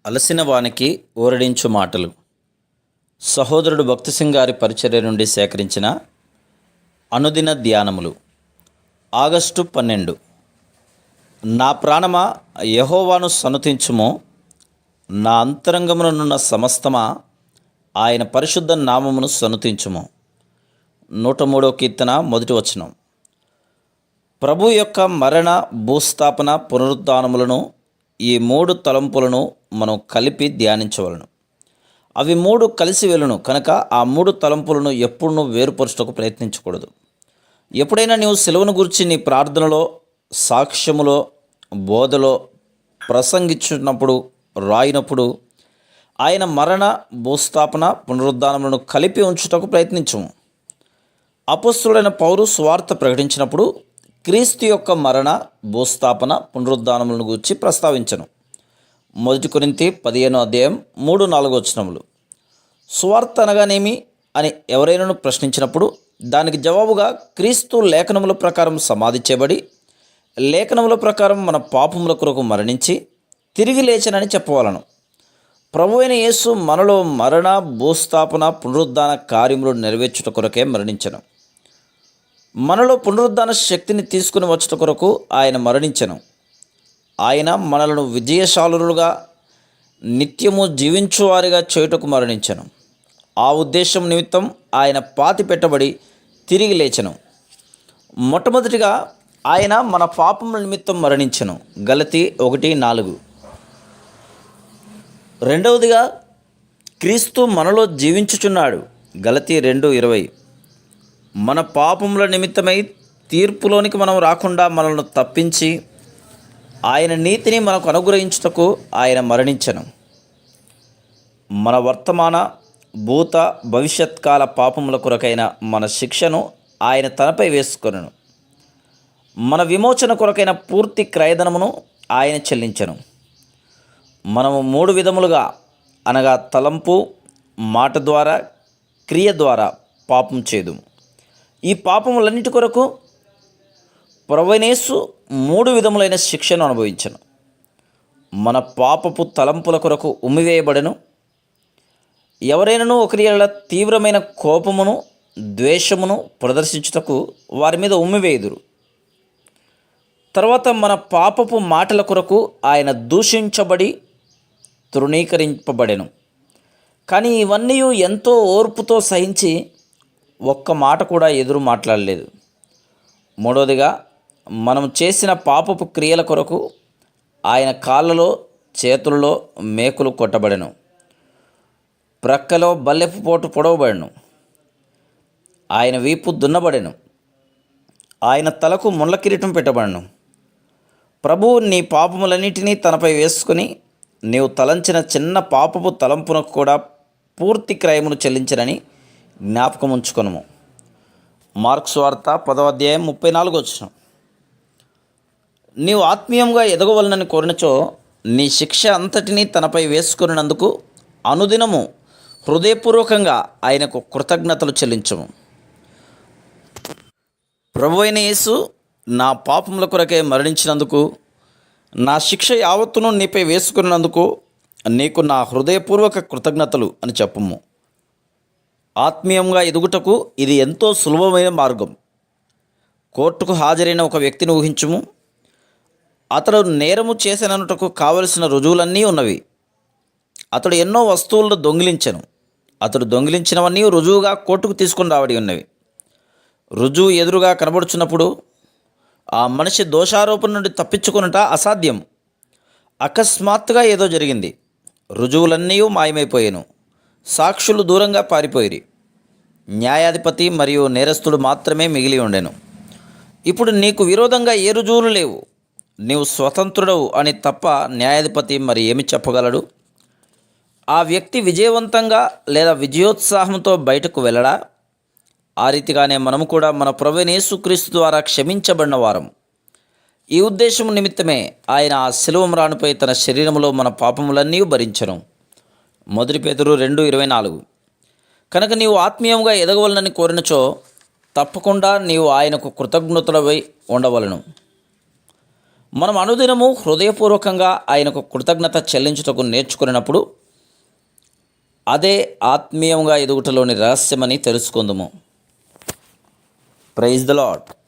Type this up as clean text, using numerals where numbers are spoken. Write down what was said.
అలసిన వానికి ఊరడించు మాటలు. సహోదరుడు భక్తి సింగ్ గారి పరిచర్య నుండి సేకరించిన అనుదిన ధ్యానములు. ఆగస్టు 12. నా ప్రాణమా యెహోవాను సన్నుతించుము, నా అంతరంగముననున్న సమస్తమా ఆయన పరిశుద్ధ నామమును సన్నుతించుము. 103వ కీర్తన 1వ వచనం. ప్రభు యొక్క మరణ, భూస్థాపన, పునరుద్ధానములను, ఈ 3 తలంపులను మనం కలిపి ధ్యానించవలను. అవి 3 కలిసి వెళ్ళును కనుక ఆ 3 తలంపులను ఎప్పుడూ వేరుపరచుటకు ప్రయత్నించకూడదు. ఎప్పుడైనా నీవు సిలువను గురించి నీ ప్రార్థనలో, సాక్ష్యములో, బోధలో ప్రసంగించున్నప్పుడు, రాయినప్పుడు ఆయన మరణ, భూస్థాపన, పునరుద్ధానములను కలిపి ఉంచుటకు ప్రయత్నించము. అపొస్తలుడైన పౌలు సువార్త ప్రకటించినప్పుడు క్రీస్తు యొక్క మరణ, భూస్థాపన, పునరుద్ధానములను గురించి ప్రస్తావించను. 1 కొరింథీ 15:3-4 వచనములు. సువార్త అనగానేమి అని ఎవరైనా ప్రశ్నించినప్పుడు దానికి జవాబుగా క్రీస్తు లేఖనముల ప్రకారం సమాధి చేయబడి, లేఖనముల ప్రకారం మన పాపముల కొరకు మరణించి తిరిగి లేచనని చెప్పవలను. ప్రభువైన యేసు మనలో మరణ, భూస్థాపన, పునరుద్ధాన కార్యములు నెరవేర్చుట కొరకే మరణించను. మనలో పునరుద్ధాన శక్తిని తీసుకుని వచ్చుట కొరకు ఆయన మరణించెను. ఆయన మనలను విజయశాలులుగా, నిత్యము జీవించువారిగా చేయుటకు మరణించెను. ఆ ఉద్దేశం నిమిత్తం ఆయన పాతి పెట్టబడి తిరిగి లేచెను. మొట్టమొదటిగా ఆయన మన పాపముల నిమిత్తం మరణించెను. గలతీ 1:4. రెండవదిగా క్రీస్తు మనలో జీవించుచున్నాడు. గలతీ 2:20. మన పాపముల నిమిత్తమై తీర్పులోనికి మనం రాకుండా మనల్ని తప్పించి ఆయన నీతిని మనకు అనుగ్రహించుటకు ఆయన మరణించెను. మన వర్తమాన, భూత, భవిష్యత్కాల పాపముల కొరకైన మన శిక్షను ఆయన తనపై వేసుకొనెను. మన విమోచన కొరకైన పూర్తి క్రయధనమును ఆయన చెల్లించెను. మనము 3 విధములుగా అనగా తలంపు, మాట ద్వారా, క్రియ ద్వారా పాపం చేదుము. ఈ పాపములన్నిటి కొరకు ప్రభువైన యేసు 3 విధములైన శిక్షను అనుభవించెను. మన పాపపు తలంపుల కొరకు ఉమ్మివేయబడెను. ఎవరైనాను ఒకరి యెడల తీవ్రమైన కోపమును, ద్వేషమును ప్రదర్శించుటకు వారి మీద ఉమ్మివేయుదురు. తర్వాత మన పాపపు మాటల కొరకు ఆయన దూషించబడి తృణీకరింపబడెను. కానీ ఇవన్నీ ఎంతో ఓర్పుతో సహించి ఒక్క మాట కూడా ఎదురు మాట్లాడలేదు. మూడవదిగా మనం చేసిన పాపపు క్రియల కొరకు ఆయన కాళ్ళలో, చేతులలో మేకులు కొట్టబడెను. ప్రక్కలో బల్లెపు పోటు పొడవబడెను. ఆయన వీపు దున్నబడెను. ఆయన తలకు ముళ్ళ కిరీటం పెట్టబడెను. ప్రభువు నీ పాపములన్నిటినీ తనపై వేసుకుని నీవు తలంచిన చిన్న పాపపు తలంపునకు కూడా పూర్తి క్రయమును చెల్లించనని జ్ఞాపకం ఉంచుకొనుము. మార్కు సువార్త 10:34 వచనం. నీవు ఆత్మీయంగా ఎదగవలనని కోరినచో నీ శిక్ష అంతటినీ తనపై వేసుకున్నందుకు అనుదినము హృదయపూర్వకంగా ఆయనకు కృతజ్ఞతలు చెల్లించము. ప్రభువైన యేసు నా పాపముల కొరకే మరణించినందుకు, నా శిక్ష యావత్తును నీపై వేసుకున్నందుకు నీకు నా హృదయపూర్వక కృతజ్ఞతలు అని చెప్పుము. ఆత్మీయంగా ఎదుగుటకు ఇది ఎంతో సులభమైన మార్గం. కోర్టుకు హాజరైన ఒక వ్యక్తిని ఊహించుము. అతడు నేరము చేసినట్టుకు కావలసిన రుజువులన్నీ ఉన్నవి. అతడు ఎన్నో వస్తువులను దొంగిలించెను. అతడు దొంగిలించినవన్నీ రుజువుగా కోర్టుకు తీసుకుని రావడి ఉన్నవి. రుజువు ఎదురుగా కనబడుచున్నప్పుడు ఆ మనిషి దోషారోపణ నుండి తప్పించుకొనుట అసాధ్యం. అకస్మాత్తుగా ఏదో జరిగింది. రుజువులన్నీ మాయమైపోయాను. సాక్షులు దూరంగా పారిపోయిరి. న్యాయాధిపతి మరియు నేరస్తుడు మాత్రమే మిగిలి ఉండెను. ఇప్పుడు నీకు విరోధంగా ఏ రుజువులు లేవు. నీవు స్వతంత్రుడవు అని తప్ప న్యాయాధిపతి మరి ఏమి చెప్పగలడు? ఆ వ్యక్తి విజయవంతంగా లేదా విజయోత్సాహంతో బయటకు వెళ్ళడా? ఆ రీతిగానే మనము కూడా మన ప్రభువైన యేసుక్రీస్తు ద్వారా క్షమించబడిన వారం. ఈ ఉద్దేశం నిమిత్తమే ఆయన ఆ శిలువ మ్రానుపై తన శరీరములో మన పాపములన్నీ భరించెను. 1 పేతురు 2:24. కనుక నీవు ఆత్మీయంగా ఎదగవలనని కోరినచో తప్పకుండా నీవు ఆయనకు కృతజ్ఞతలవై ఉండవలను. మనం అనుదినము హృదయపూర్వకంగా ఆయనకు కృతజ్ఞత చెల్లించుటకు నేర్చుకున్నప్పుడు అదే ఆత్మీయంగా ఎదుగుటలోని రహస్యమని తెలుసుకుందాము. Praise the lord.